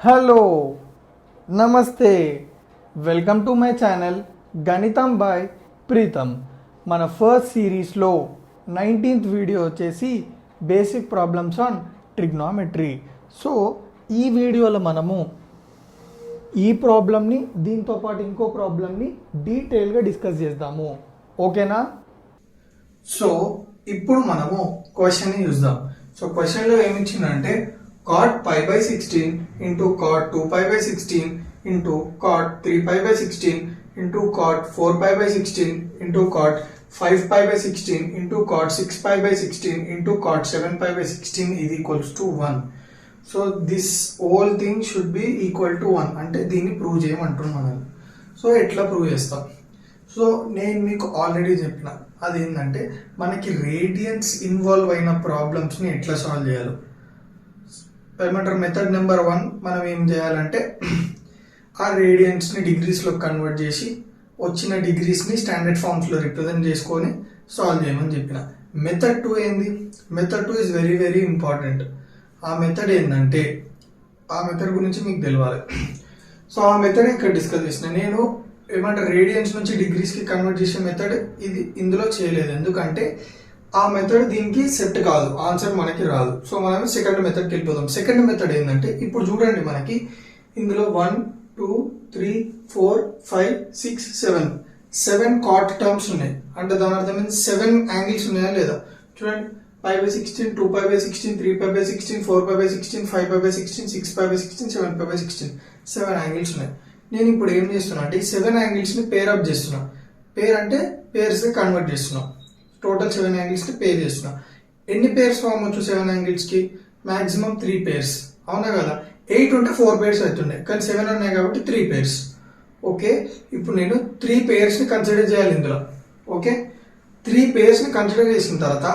Hello నమస్తే welcome to my channel గణితం by Pritam. మన ఫస్ట్ సిరీస్లో 19th వీడియో వచ్చేసి basic problems on trigonometry. So ఈ వీడియోలో మనము ఈ ప్రాబ్లమ్ని దీంతో పాటు ఇంకో ప్రాబ్లమ్ని డీటెయిల్గా డిస్కస్ చేద్దాము. ఓకేనా? సో ఇప్పుడు మనము క్వశ్చన్ని చూద్దాం. సో క్వశ్చన్లో ఏమి ఇచ్చిందంటే cot pi by 16 into cot 2 pi by 16 into cot 3 pi by 16 into cot 4 pi by 16 into cot 5 pi by 16 into cot 6 pi by 16 into cot 7 pi by 16 is equals to 1. So this whole thing should be equal to 1. అంటే దీన్ని prove చేయమంటున్నాను. So ఎట్లా prove చేస్తాం? So నేను మీకు already చెప్పిన అదేంటంటే మనకి radians involve అయిన ప్రాబ్లమ్స్ని ఎట్లా సాల్వ్ చేయాలి. ఏమంటారు, మెథడ్ నెంబర్ 1 మనం ఏం చేయాలంటే ఆ రేడియన్స్ని డిగ్రీస్లో కన్వర్ట్ చేసి వచ్చిన డిగ్రీస్ని స్టాండర్డ్ ఫామ్స్లో రిప్రజెంట్ చేసుకొని సాల్వ్ చేయమని చెప్పిన. మెథడ్ 2 ఏంది? Method 2 is very very important. ఆ మెథడ్ ఏంటంటే ఆ మెథడ్ గురించి మీకు తెలియాలి. సో ఆ మెథడ్ ఇక్కడ డిస్కస్ చేసిన నేను ఏమంటారు రేడియన్స్ నుంచి డిగ్రీస్కి కన్వర్ట్ చేసే మెథడ్ ఇది ఇందులో చేయలేదు, ఎందుకంటే ఆ మెథడ్ దీనికి సెట్ కాదు, ఆన్సర్ మనకి రాదు. సో మనం సెకండ్ మెథడ్కి వెళ్ళిపోదాం. సెకండ్ మెథడ్ ఏంటంటే ఇప్పుడు చూడండి, మనకి ఇందులో 1 2 3 4 5 6 7 కాట్ టర్మ్స్ ఉన్నాయి. అంటే దాని అర్థం 7 యాంగిల్స్ ఉన్నాయా లేదా చూడండి. 5 by 16, 2 pi by 16, 3 pi by 16, 4 pi by 16, 5 pi by 16, 6 pi by 16, 7 pi by 16 7 angles ఉన్నాయి. నేను ఇప్పుడు ఏం చేస్తున్నా అంటే ఈ 7 యాంగిల్స్ని పేర్ అప్ చేస్తున్నా. పేర్ అంటే పేర్స్గా కన్వర్ట్ చేస్తున్నా. టోటల్ 7 యాంగిల్స్కి పేర్ చేస్తున్నా. ఎన్ని పేర్స్ ఫామ్ వచ్చు 7 యాంగిల్స్కి? మాక్సిమం 3 పేర్స్, అవునా కదా? 8 ఉంటే 4 పేర్స్ అవుతుండే, కానీ 7 ఉన్నాయి కాబట్టి 3 పేర్స్. ఓకే, ఇప్పుడు నేను 3 పేర్స్ని కన్సిడర్ చేయాలి ఇందులో. ఓకే, 3 పేర్స్ని కన్సిడర్ చేసిన తర్వాత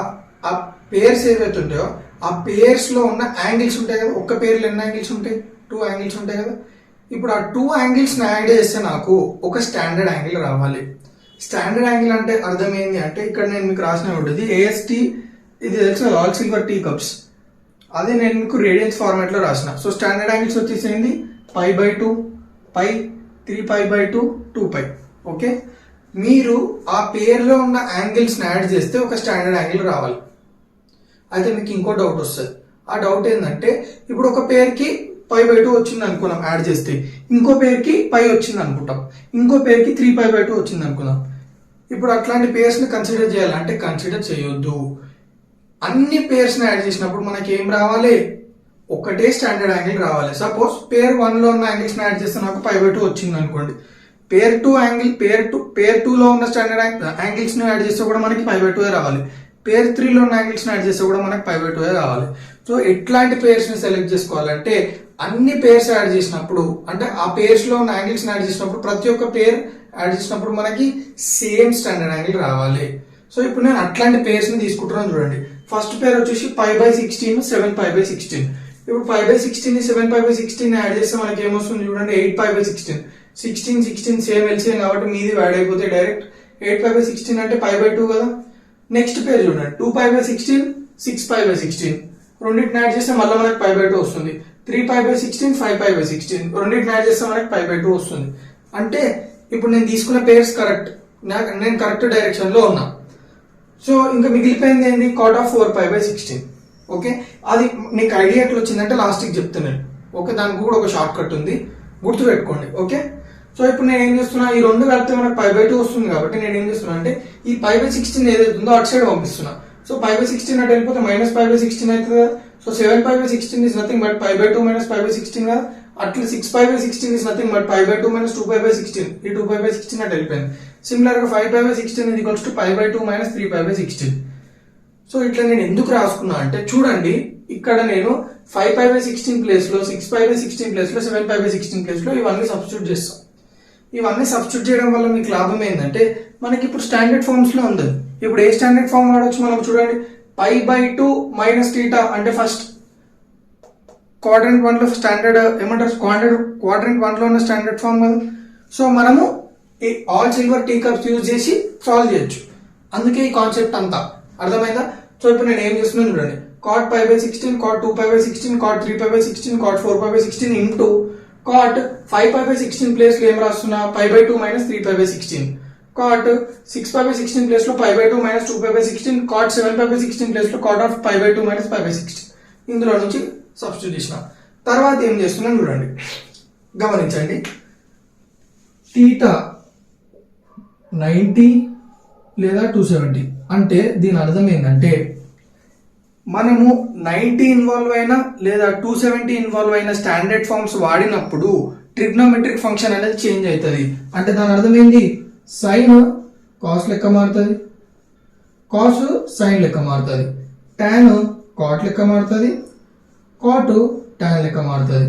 ఆ పేర్స్ ఏవైతుంటాయో ఆ పేర్స్లో ఉన్న యాంగిల్స్ ఉంటాయి కదా. ఒక్క పేర్లో ఎన్ని యాంగిల్స్ ఉంటాయి? 2 యాంగిల్స్ ఉంటాయి కదా. ఇప్పుడు ఆ 2 యాంగిల్స్ని యాడ్ చేస్తే నాకు ఒక స్టాండర్డ్ యాంగిల్ రావాలి. స్టాండర్డ్ యాంగిల్ అంటే అర్థం ఏంటి అంటే ఇక్కడ నేను మీకు రాసిన ఉంటుంది ఏఎస్టీ, ఇది తెలుసు ఆల్ సిల్వర్ టీ కప్స్, అదే నేను మీకు రేడియన్స్ ఫార్మాట్లో రాసిన. సో స్టాండర్డ్ యాంగిల్స్ వచ్చేసింది π/2, π, 3π/2, 2π. ఓకే, మీరు ఆ పేర్లో ఉన్న యాంగిల్స్ని యాడ్ చేస్తే ఒక స్టాండర్డ్ యాంగిల్ రావాలి. అయితే మీకు ఇంకో డౌట్ వస్తుంది. ఆ డౌట్ ఏంటంటే ఇప్పుడు ఒక పేరుకి π/2 వచ్చింది అనుకున్నాం యాడ్ చేస్తే, ఇంకో పేరుకి π వచ్చింది అనుకుంటాం, ఇంకో పేరుకి 3π/2 వచ్చింది అనుకుందాం. ఇప్పుడు అట్లాంటి పేర్స్ని కన్సిడర్ చేయాలంటే కన్సిడర్ చేయొద్దు. అన్ని పేర్స్ని యాడ్ చేసినప్పుడు మనకి ఏం రావాలి? ఒకటే స్టాండర్డ్ యాంగిల్ రావాలి. సపోజ్ పేర్ 1లో ఉన్న యాంగిల్స్ని యాడ్ చేస్తే నాకు π/2 వచ్చింది అనుకోండి. పేర్ 2లో ఉన్న స్టాండర్డ్ యాంగిల్స్ని యాడ్ చేస్తే కూడా మనకి π/2 రావాలి. పేర్ 3లో ఉన్న యాంగిల్స్ని యాడ్ చేస్తే కూడా మనకి π/2 రావాలి. సో ఎట్లాంటి పేర్స్ని సెలెక్ట్ చేసుకోవాలంటే అన్ని పేర్స్ యాడ్ చేసినప్పుడు, అంటే ఆ పేర్స్లో ఉన్న యాంగిల్స్ని యాడ్ చేసినప్పుడు ప్రతి ఒక్క పేర్ యాడ్ చేసినప్పుడు మనకి సేమ్ స్టాండర్డ్ యాంగిల్ రావాలి. సో ఇప్పుడు నేను అట్లాంటి పేర్స్ని తీసుకుంటున్నాను. చూడండి, ఫస్ట్ పేర్ వచ్చేసి π/16, 7π/16. ఇప్పుడు π/16 7π/16 యాడ్ చేస్తే మనకి ఏమొస్తుంది చూడండి, 8π/16. 16 సేమ్ ఎల్సిఎం కాబట్టి మీది యాడ్ అయిపోతే డైరెక్ట్ 8π/16 అంటే π/2 కదా. నెక్స్ట్ పేర్ చూడండి 2π/16, 6π/16. రెండింటిని యాడ్ చేస్తే మళ్ళీ మనకి π/2 వస్తుంది. 3π/16, 5π/16. రెండింటిని యాడ్ చేస్తే మనకి π/2 వస్తుంది. అంటే ఇప్పుడు నేను తీసుకున్న పేర్స్ కరెక్ట్, నేను కరెక్ట్ డైరెక్షన్ లో ఉన్నా. సో ఇంకా మిగిలిపోయింది ఏంది? cot of 4π/16. ఓకే, అది నీకు ఐడియా ఎట్లా వచ్చిందంటే లాస్ట్కి చెప్తున్నాను. ఓకే, దానికి కూడా ఒక షార్ట్ కట్ ఉంది, గుర్తు పెట్టుకోండి. ఓకే, సో ఇప్పుడు నేను ఏం చేస్తున్నా, ఈ రెండు కలిపితే మనకు π/2 వస్తుంది కాబట్టి నేను ఏం చేస్తున్నా అంటే ఈ π/16 ఏదైతుందో అటు సైడ్ పంపిస్తున్నా. సో π/16 అటు వెళ్ళిపోతే -π/16 అవుతుంది కదా. సో 7π/16 is nothing but π/2 - π/16 కదా. అట్లా 6π/16 is nothing but π/2 - 2π/16. ఈ 2π/16 అటు వెళ్ళిపోయింది. సిమిలర్ గా 5π/16 is equals to π/2 - 3π/16. సో ఇట్లా నేను ఎందుకు రాసుకున్నా అంటే చూడండి, ఇక్కడ నేను 5π/16 ప్లేస్ లో 6π/16 ప్లేస్ లో 7π/16 ప్లేస్ లో ఇవన్నీ సబ్స్టిట్యూట్ చేస్తాం. ఇవన్నీ సబ్స్టిట్యూట్ చేయడం వల్ల మీకు లాభం ఏంటంటే మనకి ఇప్పుడు స్టాండర్డ్ ఫార్మ్స్ లో ఉంది. ఇప్పుడు ఏ స్టాండర్డ్ ఫార్మ్ వాడవచ్చు మనం చూడండి, π/2 - θ అంటే ఫస్ట్ క్వాడ్రంట్ 1 లో స్టాండర్డ్ ఏమంటారు, క్వాడ్రంట్ 1 లో ఉన్న స్టాండర్డ్ ఫార్మ్ కదా. సో మనము all silver tea cups use చేసి సాల్వ్ చేయొచ్చు. అందుకే ఈ కాన్సెప్ట్ అంతా అర్థమైందా? సో ఇప్పుడు నేను ఏం చేస్తున్నాను చూడండి, cot pi by 16, cot 2 pi by 16, cot 3 pi by 16, cot 4 pi by 16 into cot 5 pi by 16 place లో ఏం రాస్తున్నా pi by 2 minus 3 pi by 16, cot 6 pi by 16 place లో pi by 2 minus 2 pi by 16, cot 7 pi by 16 place లో cot of pi by 2 minus pi by 16 ఇందులో నుంచి substitute చేసిన తర్వాత ఏం చేస్తున్నాం చూడండి, గమనించండి. తీటా 90 లేదా 270 అంటే దీని అర్థం ఏంటంటే మనము 90 ఇన్వాల్వ్ అయినా లేదా 270 ఇన్వాల్వ్ అయిన స్టాండర్డ్ ఫార్మ్స్ వాడినప్పుడు ట్రిగ్నోమెట్రిక్ ఫంక్షన్ అనేది చేంజ్ అవుతుంది. అంటే దాని అర్థం ఏంటి, సైన్ కాస్ లెక్క మారుతుంది, కాస్ సైన్ లెక్క మారుతుంది, టాన్ కాట్ లెక్క మారుతుంది, కాట్ టాన్ లెక్క మారుతుంది.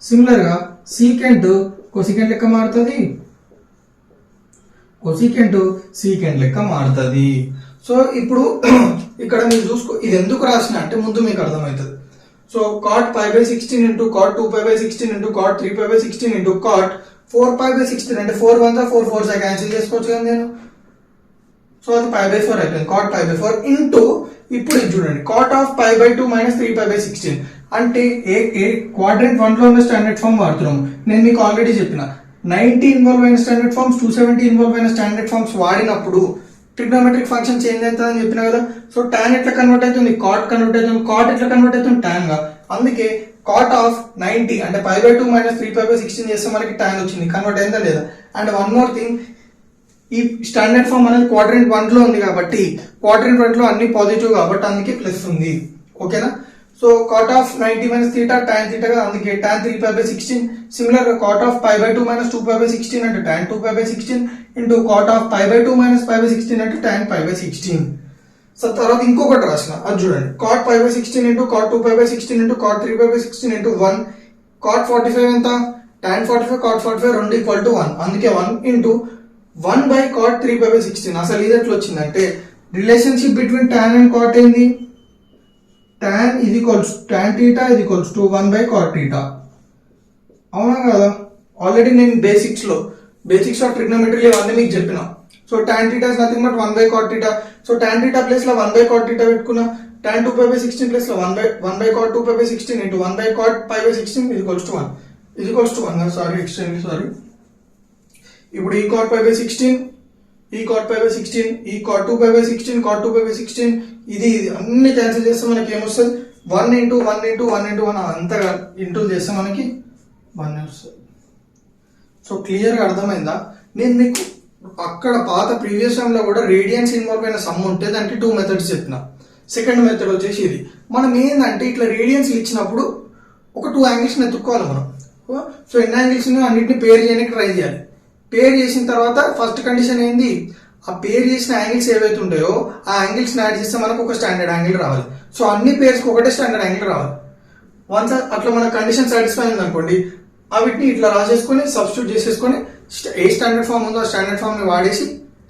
సిమిలర్గా సీకెంట్ కొసికెంట్ లెక్క మారుతుంది, కొసికెంట్ సీకెంట్ లెక్క మారుతుంది. సో ఇప్పుడు ఇక్కడ మీరు చూసుకో, ఇది ఎందుకు రాసిన అంటే ముందు మీకు అర్థమవుతుంది. So cot pi by 16 into cot 2 pi by 16 into cot 3 pi by 16 into cot 4 pi by 16 అంటే 4 1 4 4 క్యాన్సిల్ చేసుకోవచ్చు కదా నేను. సో అది పై బై 4 అయిపోయింది, కాట్ పై బై 4 ఇంటూ ఇప్పుడు ఇది చూడండి cot of pi by 2 minus 3 pi by 16 అంటే ఏ క్వాడ్రంట్ 1 లో ఉన్న స్టాండర్డ్ ఫార్మ్ వాడుతున్నాము. నేను మీకు ఆల్రెడీ చెప్పిన 90 ఇన్వాల్వ్ అయిన స్టాండర్డ్ ఫార్మ్స్ 270 ఇన్వాల్వ్ అయిన స్టాండర్డ్ ఫార్మ్స్ వాడినప్పుడు ట్రిగ్నోమెట్రిక్ ఫంక్షన్ చేంజ్ అవుతుందని చెప్పిన కదా. సో టాన్ ఎట్లా కన్వర్ట్ అవుతుంది, కాట్ కన్వర్ట్ అవుతుంది, కాట్ ఎట్లా కన్వర్ట్ అవుతుంది టాన్ గా. అందుకే కాట్ ఆఫ్ 90 అంటే pi by 2 minus 3 pi by 16 చేస్తే మనకి టాన్ వచ్చింది, కన్వర్ట్ అయిందా లేదా. అండ్ వన్ మోర్ థింగ్, ఈ స్టాండర్డ్ ఫార్మ్ అనేది క్వాడ్రంట్ 1 లో ఉంది కాబట్టి క్వాడ్రంట్ 1 లో అన్ని పాజిటివ్ కాబట్టి అందుకే ప్లస్ ఉంది. ఓకేనా. So cot of 90 minus theta tan theta కదా, అందుకే tan 3 pi by 16. Similar cot of pi by 2 minus 2 pi by 16 అంటే tan 2 pi by 16 into cot of pi by 2 minus pi by 16 అంటే tan pi by 16. So తర్వాత ఇంకొకటి రాసిన అది చూడండి, cot pi by 16 into cot 2 pi by 16 into cot 3 pi by 16 into 1 cot 45 ఎంత, tan 45 cot 45 రెండు equal to 1, అందుకే 1 into 1 by cot 3 pi by 16. అసలు ఇది ఎట్లా వచ్చిందంటే relationship between tan and cot ఏంది, tan is equals tan theta is equals to 1 by cot theta. అవునా కదా, ఆల్రెడీ నేను బేసిక్స్ ఆఫ్ ట్రిగ్నోమెట్రీ ఇవన్నీ మీకు చెప్పిన. So tan theta is nothing but 1 by cot theta. So tan theta place లో 1 by cot theta పెట్టుకున్నా, tan 2 pi by 16 place లో 1 by cot 2 pi by 16 into 1 by cot pi by 16 is equals to 1 sorry extremely sorry. ఇప్పుడు ఈ cot pi by 16 ఈ cot pi by 16 ఈ cot 2 pi by 16 cot 2 pi by 16 ఇది అన్ని cancel చేస్తే మనకి ఏమొస్తుంది 1 into 1 into 1 into 1 అంతగా ఇంటూ చేస్తే మనకి 1 వస్తుంది. సో క్లియర్గా అర్థమైందా. నేను మీకు అక్కడ పాత ప్రీవియస్ టైంలో కూడా రేడియన్స్ ఇన్వాల్వ్ అయిన సమ్ ఉంటే దానికి 2 మెథడ్స్ చెప్పిన. సెకండ్ మెథడ్ వచ్చేసి ఇది. మనం ఏంటంటే ఇట్లా రేడియన్స్ ఇచ్చినప్పుడు ఒక 2 యాంగిల్స్ని ఎత్తుక్కోవాలి మనం. సో ఎన్ని యాంగిల్స్ అన్నింటిని పేర్ చేయడానికి ట్రై చేయాలి. పేర్ చేసిన తర్వాత ఫస్ట్ కండిషన్ ఏంది, ఆ పేర్ చేసిన యాంగిల్స్ ఏవైతే ఉంటాయో ఆ యాంగిల్స్ యాడ్ చేస్తే మనకు ఒక స్టాండర్డ్ యాంగిల్ రావాలి. సో అన్ని పేర్స్కి ఒకటే స్టాండర్డ్ యాంగిల్ రావాలి. వన్స్ అట్లా మన కండిషన్ సాటిస్ఫై అయింది అనుకోండి, వీటిని ఇట్లా రాసేసుకొని సబ్స్టిట్యూట్ చేసేసుకొని ఏ స్టాండర్డ్ ఫామ్ ఉందో ఆ స్టాండర్డ్ ఫామ్ని వాడేసి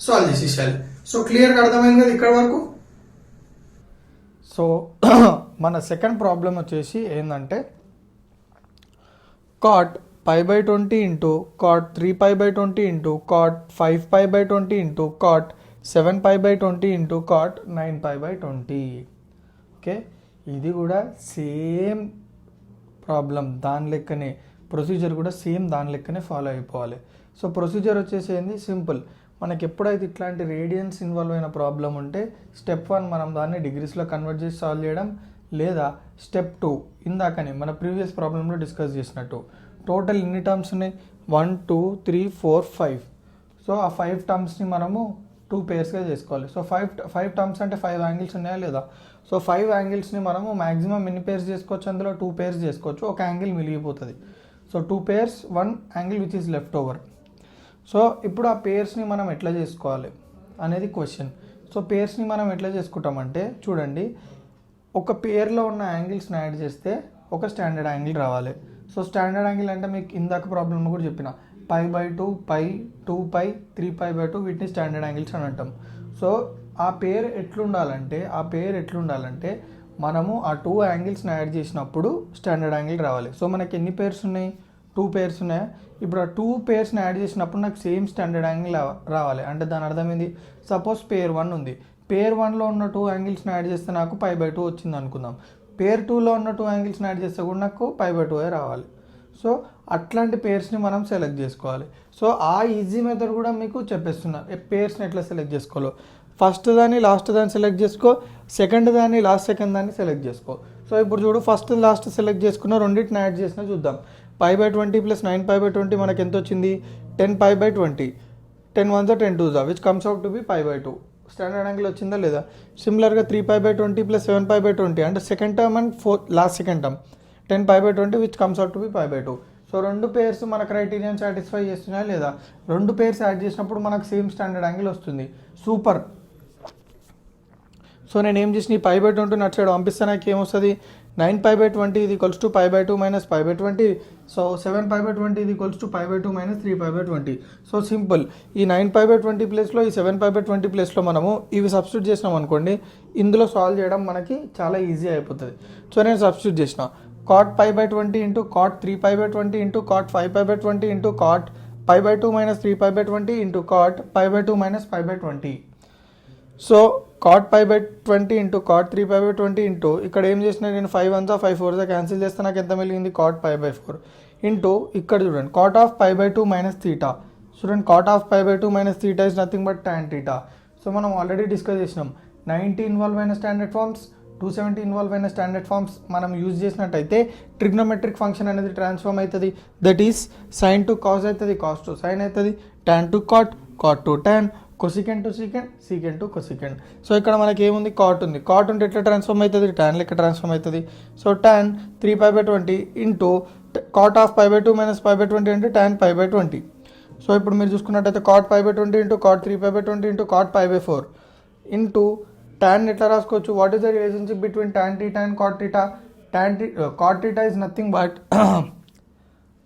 సాల్వ్ చేసేసేయాలి. సో క్లియర్గా అర్థమైంది కదా ఇక్కడ వరకు. సో మన సెకండ్ ప్రాబ్లం వచ్చేసి ఏంటంటే cot pi by 20 into cot 3 pi by 20 into cot 5 pi by 20 into cot 7 pi by 20 into cot 9 pi by 20. Okay, ఇది కూడా సేమ్ ప్రాబ్లం, దాని లెక్కనే ప్రొసీజర్ కూడా సేమ్ దాని లెక్కనే ఫాలో అయిపోవాలి. సో ప్రొసీజర్ వచ్చేసి ఏంది, సింపుల్. మనకి ఎప్పుడైతే ఇట్లాంటి రేడియన్స్ ఇన్వాల్వ్ అయిన ప్రాబ్లం ఉంటే స్టెప్ 1 మనం దాన్ని డిగ్రీస్లో కన్వర్ట్ చేసి సాల్వ్ చేయడం, లేదా స్టెప్ 2 ఇందాకనే మన ప్రీవియస్ ప్రాబ్లంలో డిస్కస్ చేసినట్టు టోటల్ ఎన్ని టర్మ్స్ ఉన్నాయి 1 2 3 4 5. సో ఆ 5 టర్మ్స్ని మనము 2 పేర్స్గా చేసుకోవాలి. సో 5 టర్మ్స్ అంటే 5 యాంగిల్స్ ఉన్నాయా లేదా. సో 5 యాంగిల్స్ని మనము మ్యాక్సిమం ఎన్ని పేర్స్ చేసుకోవచ్చు, అందులో 2 పేర్స్ చేసుకోవచ్చు, ఒక యాంగిల్ మిగిలిపోతుంది. So 2 pairs 1 angle which is left over. So ఇప్పుడు ఆ పేర్స్ని మనం ఎట్లా చేసుకోవాలి అనేది క్వశ్చన్. సో పేర్స్ని మనం ఎట్లా చేసుకుంటామంటే చూడండి, ఒక పేర్లో ఉన్న యాంగిల్స్ని యాడ్ చేస్తే ఒక స్టాండర్డ్ యాంగిల్ రావాలి. సో స్టాండర్డ్ యాంగిల్ అంటే మీకు ఇందాక ప్రాబ్లంలో కూడా చెప్పిన పై by 2 pi 2 pi 3 pi by 2 వీటిని స్టాండర్డ్ యాంగిల్స్ అని అంటాం. సో ఆ పేరు ఎట్లుండాలంటే మనము ఆ 2 యాంగిల్స్ని యాడ్ చేసినప్పుడు స్టాండర్డ్ యాంగిల్ రావాలి. సో మనకి ఎన్ని పేర్స్ ఉన్నాయి, 2 పేర్స్ ఉన్నాయి. ఇప్పుడు ఆ 2 పేర్స్ని యాడ్ చేసినప్పుడు నాకు సేమ్ స్టాండర్డ్ యాంగిల్ రావాలి. అంటే దాని అర్థం ఏంది, సపోజ్ పేర్ 1 ఉంది, పేర్ 1లో ఉన్న 2 యాంగిల్స్ని యాడ్ చేస్తే నాకు π/2 వచ్చింది అనుకుందాం. పేర్ 2లో ఉన్న 2 యాంగిల్స్ని యాడ్ చేస్తే కూడా నాకు π/2 రావాలి. సో అట్లాంటి పేర్స్ని మనం సెలెక్ట్ చేసుకోవాలి. సో ఆ ఈజీ మెథడ్ కూడా మీకు చెప్పేస్తున్నా పేర్స్ని ఎట్లా సెలెక్ట్ చేసుకోవాలో. ఫస్ట్ దాన్ని లాస్ట్ దాన్ని సెలెక్ట్ చేసుకో, సెకండ్ దాన్ని సెకండ్ దాన్ని సెలెక్ట్ చేసుకో. సో ఇప్పుడు చూడు, ఫస్ట్ లాస్ట్ సెలెక్ట్ చేసుకున్న రెండింటిని యాడ్ చేసినా చూద్దాం. π/20 + 9π/20 మనకి ఎంత వచ్చింది? 10π/20. 10 1s 10 2s which comes out to be π/2. Standard angle వచ్చిందా లేదా? సిమిలర్గా 3π/20 + 7π/20 అంటే second term and last second term 10π/20 which comes out to be π/2. So రెండు పేర్స్ మన క్రైటీరియాని సాటిస్ఫై చేస్తున్నాయా లేదా? రెండు పేర్స్ యాడ్ చేసినప్పుడు మనకు సేమ్ స్టాండర్డ్ యాంగిల్ వస్తుంది. సూపర్. సో నేను ఏం చేసిన, ఈ π/20 అటు సైడ్ పంపిస్తే నాకు ఏమొస్తుంది? 9π/20 = π/2 - π/20. సో 7π/20 = π/2 - 3π/20. So simple. ఈ 9π/20 ప్లేస్లో ఈ 7π/20 ప్లేస్లో మనము ఇవి సబ్స్టిట్యూట్ చేసినాం అనుకోండి, ఇందులో సాల్వ్ చేయడం మనకి చాలా ఈజీ అయిపోతుంది. సో నేను సబ్స్టిట్యూట్ చేసిన cot π/20 × cot 3π/20 × cot 5π/20 × cot π/2 - 3π/20 × cot π/2 - π/20. So cot π/20 × cot 3π/20 into ఇక్కడ ఏం చేసిన నేను 5 1s 5 4s క్యాన్సిల్ చేస్తే నాకు ఎంత మిగిలింది? cot π/4 ఇంటూ ఇక్కడ చూడండి cot of π/2 - θ. చూడండి cot of π/2 - θ is nothing but tan θ. So మనం ఆల్రెడీ డిస్కస్ చేసినాం 90 ఇన్వాల్వ్ అయిన స్టాండర్డ్ ఫార్మ్స్, 270 ఇన్వాల్వ్ అయిన స్టాండర్డ్ ఫార్మ్స్ మనం యూజ్ చేసినట్టయితే ట్రిగ్నోమెట్రిక్ ఫంక్షన్ అనేది ట్రాన్స్ఫార్మ్ అవుతుంది. That is sin to cos అవుతుంది, cos to sin అవుతుంది, tan to cot, cot to tan, cosecant to secant, secant to cosecant. So ఇక్కడ మనకి ఏముంది? cot ఉంది. cot ఉంటే ఎట్లా ట్రాన్స్ఫార్మ్ అవుతుంది? tan లెక్క ట్రాన్స్ఫార్మ్ అవుతుంది. So tan 3π/20 into cot of π/2 - π/20 అంటే tan π/20. సో ఇప్పుడు మీరు చూసుకున్నట్టయితే cot π/20 into cot 3π/20 into cot π/4 into tan ఎట్లా రాసుకోవచ్చు? What is the relationship between tan θ and cot θ? cot θ is nothing but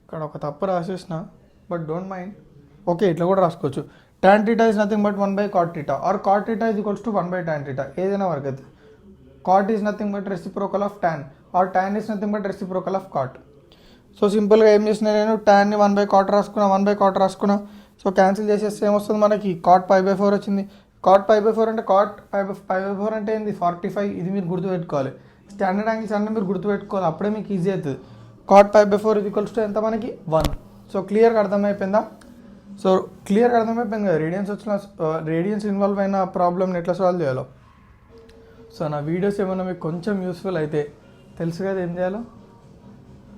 ఇక్కడ ఒక తప్పు రాసేసిన, బట్ డోంట్ మైండ్. ఓకే, ఇట్లా కూడా రాసుకోవచ్చు. tan θ is nothing but 1/cot θ or cot θ is equals to 1/tan θ. ఏదైనా వర్క్ అయితే cot is nothing but reciprocal of tan or tan is nothing but reciprocal of cot. So సింపుల్గా ఏం చేసిన నేను tanని 1/cot రాసుకున్నా. సో క్యాన్సిల్ చేసేస్తే ఏమొస్తుంది మనకి? cot π/4 వచ్చింది. cot π/4 అంటే cot π/4 అంటే ఏంది? 45. ఇది మీరు గుర్తుపెట్టుకోవాలి. స్టాండర్డ్ యాంగిల్స్ అన్నీ మీరు గుర్తుపెట్టుకోవాలి, అప్పుడే మీకు ఈజీ అవుతుంది. cot π/4 ఈక్వల్స్ టు ఎంత మనకి? 1. సో క్లియర్గా అర్థమైపోయిందా? సో క్లియర్గా అర్థమైపోయింది కదా రేడియన్స్ ఇన్వాల్వ్ అయిన ప్రాబ్లమ్ని ఎట్లా సాల్వ్ చేయాలో. సో నా వీడియోస్ ఏమైనా మీకు కొంచెం యూస్ఫుల్ అయితే తెలుసు కదా ఏం చేయాలో.